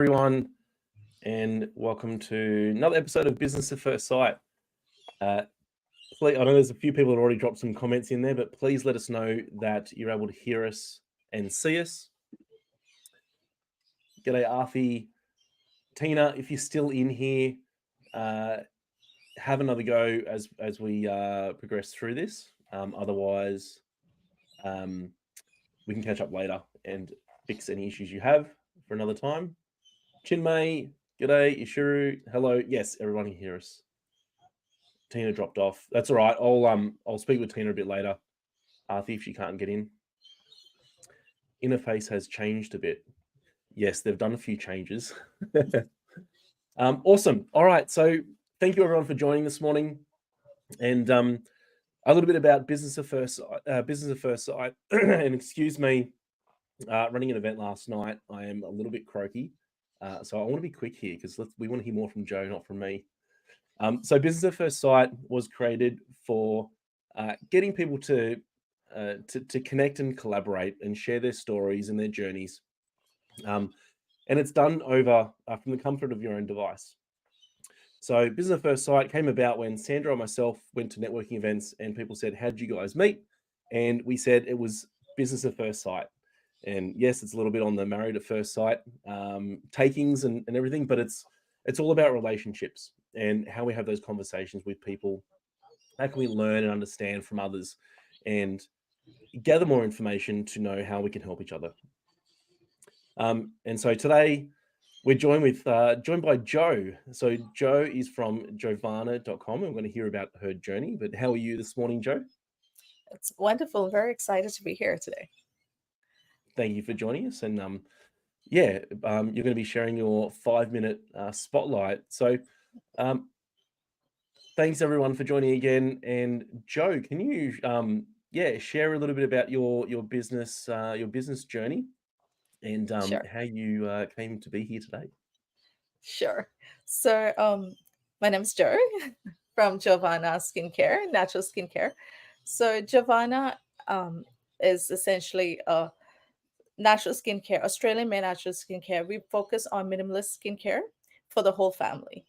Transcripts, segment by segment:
Everyone, and welcome to another episode of Business at First Sight. I know there's a few people that already dropped some comments in there, but please let us know that you're able to hear us and see us. G'day, Arfi. Tina, if you're still in here, have another go as we progress through this. Otherwise, we can catch up later and fix any issues you have for another time. Chinmay, g'day. Ishuru, hello. Yes, everyone can hear us. Tina dropped off. That's all right. I'll speak with Tina a bit later. Arthi, if she can't get in. Interface has changed a bit. Yes, they've done a few changes. Awesome. All right. So thank you everyone for joining this morning. And a little bit about Business at First Sight. And excuse me, running an event last night. I am a little bit croaky. So I want to be quick here because we want to hear more from Joe, not from me. So Business at First Sight was created for getting people to connect and collaborate and share their stories and their journeys. And it's done over from the comfort of your own device. So Business at First Sight came about when Sandra and myself went to networking events and people said, how did you guys meet? And we said it was Business at First Sight. And yes, it's a little bit on the Married at First Sight takings and everything, but it's all about relationships and how we have those conversations with people. How can we learn and understand from others and gather more information to know how we can help each other? And so today we're joined by Jo. So Jo is from jovana.com, and we're going to hear about her journey. But how are you this morning, Jo? It's wonderful. Very excited to be here today. Thank you for joining us. And you're going to be sharing your 5-minute spotlight. So thanks everyone for joining again. And Jo, can you share a little bit about your business journey and Sure. how you came to be here today? Sure. So my name is Jo from Jovana Skincare, natural skincare. So Jovana is essentially a natural skincare, Australian-made natural skincare. We focus on minimalist skincare for the whole family.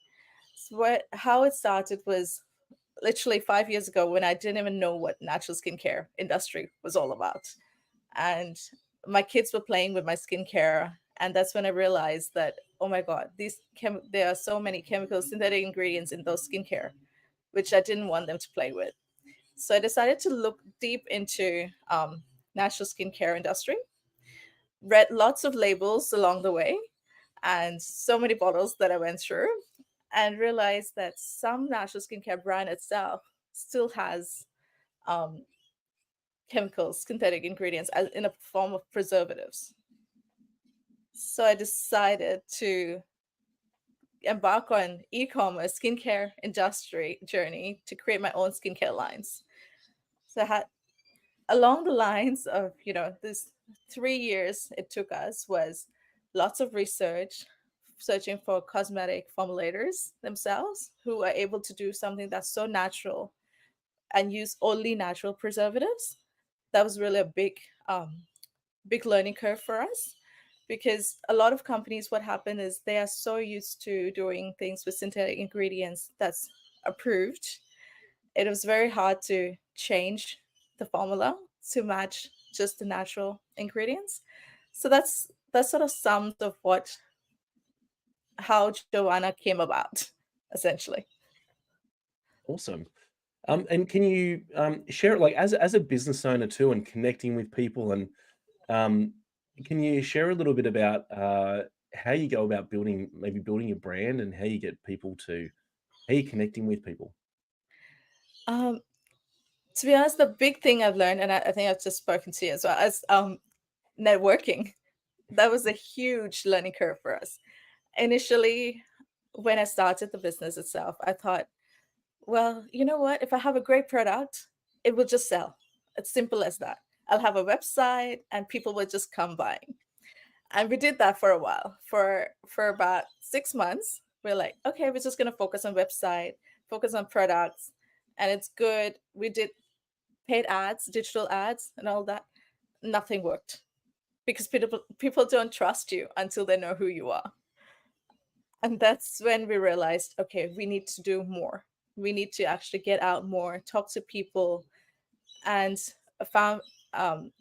So how it started was literally 5 years ago when I didn't even know what natural skincare industry was all about. And my kids were playing with my skincare. And that's when I realized that, oh my God, there are so many chemical synthetic ingredients in those skincare, which I didn't want them to play with. So I decided to look deep into natural skincare industry, read lots of labels along the way, and so many bottles that I went through, and realized that some natural skincare brand itself still has chemicals, synthetic ingredients in a form of preservatives. So I decided to embark on e-commerce skincare industry journey to create my own skincare lines. So I had along the lines of, this 3 years it took us was lots of research, searching for cosmetic formulators themselves who are able to do something that's so natural and use only natural preservatives. That was really a big learning curve for us, because a lot of companies, what happened is they are so used to doing things with synthetic ingredients that's approved. It was very hard to change the formula to match just the natural ingredients. So that sort of sums of how Joanna came about, essentially. Awesome. And can you share it, like as a business owner too, and connecting with people, and can you share a little bit about how you go about building your brand and how you connecting with people? To be honest, the big thing I've learned, and I think I've just spoken to you as well, as networking. That was a huge learning curve for us. Initially, when I started the business itself, I thought, well, you know what? If I have a great product, it will just sell. It's simple as that. I'll have a website and people will just come buying. And we did that for a while. For about 6 months, we're like, okay, we're just going to focus on website, focus on products, and it's good. We did paid ads, digital ads, and all that. Nothing worked because people don't trust you until they know who you are. And that's when we realized, okay, we need to do more. We need to actually get out more, talk to people, and found um,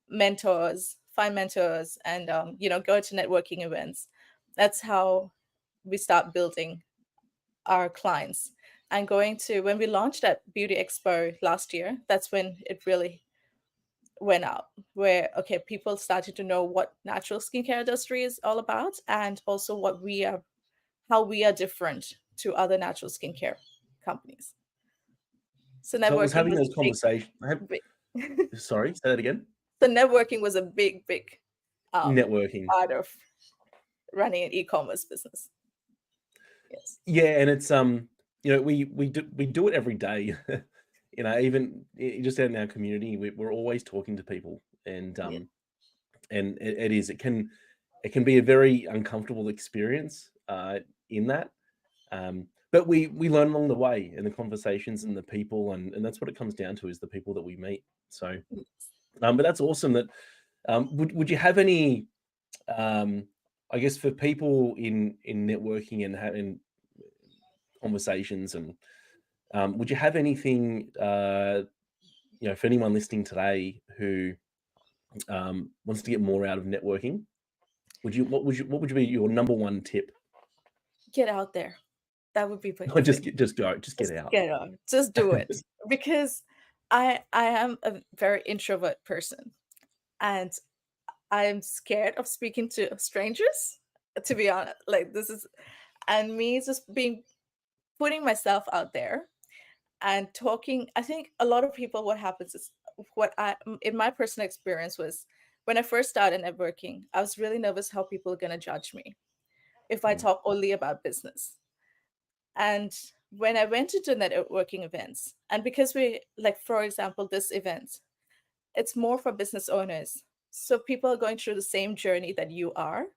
mentors, find mentors, and go to networking events. That's how we start building our clients. And going to when we launched at Beauty Expo last year, that's when it really went out. Where okay, people started to know what natural skincare industry is all about, and also what we are, how we are different to other natural skincare companies. So So it was networking having was those conversations. big. Sorry, say that again. So networking was a big Networking. part of running an e-commerce business. Yes. Yeah, and it's we do it every day. Even just out in our community, we're always talking to people, and Yeah. it can be a very uncomfortable experience in that. But we learn along the way, and the conversations and the people, and that's what it comes down to, is the people that we meet. So, but that's awesome. That would you have any, I guess, for people in networking and having conversations, and would you have anything, for anyone listening today who wants to get more out of networking? What would you be your number one tip? Get out there. That would be my Just thing. go, just get Just out. get out. Just do it. Because I am a very introvert person, and I'm scared of speaking to strangers, to be honest. Like this is and me just being putting myself out there and talking. I think a lot of people, what happens is, in my personal experience was, when I first started networking, I was really nervous how people are going to judge me if I Mm, talk only about business. And when I went into networking events, and because we, like, for example, this event, it's more for business owners. So people are going through the same journey that you are.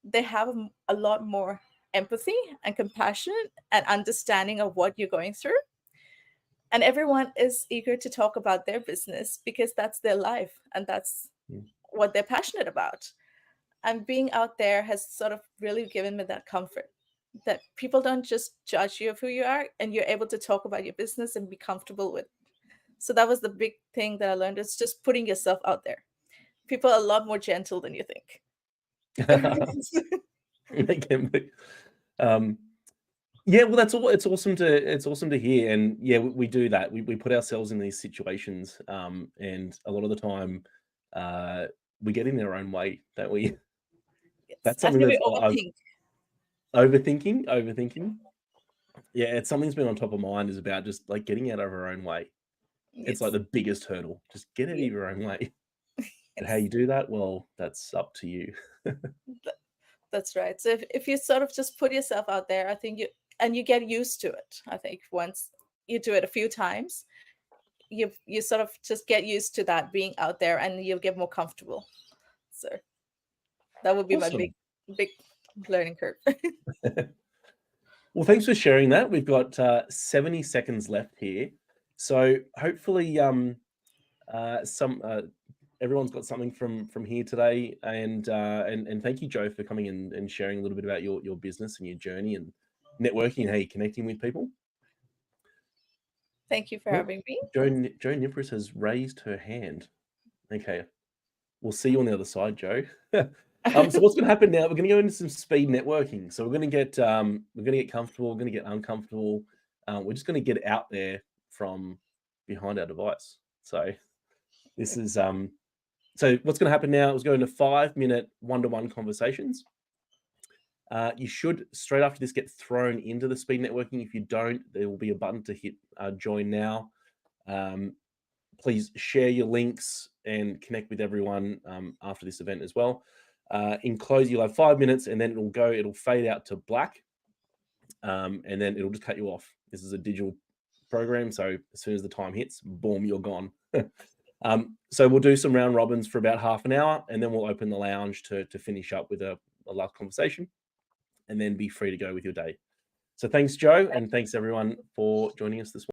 They have a lot more empathy and compassion and understanding of what you're going through. And everyone is eager to talk about their business because that's their life and that's mm. what they're passionate about. And being out there has sort of really given me that comfort that people don't just judge you of who you are, and you're able to talk about your business and be comfortable with. So that was the big thing that I learned. It's just putting yourself out there. People are a lot more gentle than you think. It can be. Yeah, well, that's all. It's awesome to hear, and yeah, we do that. We put ourselves in these situations, and a lot of the time, uh, we get in our own way, don't we? Yes. That's I something think we that's overthink. overthinking. Yeah, it's something that's been on top of mind, is about just like getting out of our own way. It's like Yes. the biggest hurdle. Just get out of Yes. your own way. And how Yes. you do that, well, that's up to you. Th- That's right. So if you sort of just put yourself out there, I think you get used to it. I think once you do it a few times, you sort of just get used to that being out there, and you'll get more comfortable. So that would be my Awesome. big learning curve. Well, thanks for sharing that. We've got 70 seconds left here. So hopefully some everyone's got something from here today. And thank you, Joe, for coming in and sharing a little bit about your business and your journey and networking and how you're connecting with people. Thank you for Oh, having me. Joe Nipris has raised her hand. Okay. We'll see you on the other side, Joe. So what's going to happen now? We're going to go into some speed networking. So we're going to get comfortable. We're going to get uncomfortable. We're just going to get out there from behind our device. So this is so what's going to happen now is go into 5-minute one-to-one conversations. You should, straight after this, get thrown into the speed networking. If you don't, there will be a button to hit join now. Please share your links and connect with everyone after this event as well. In close, you'll have 5 minutes, and then it'll fade out to black, and then it'll just cut you off. This is a digital program, so as soon as the time hits, boom, you're gone. So we'll do some round robins for about half an hour, and then we'll open the lounge to finish up with a last conversation, and then be free to go with your day. So thanks, Joe, and thanks everyone for joining us this morning.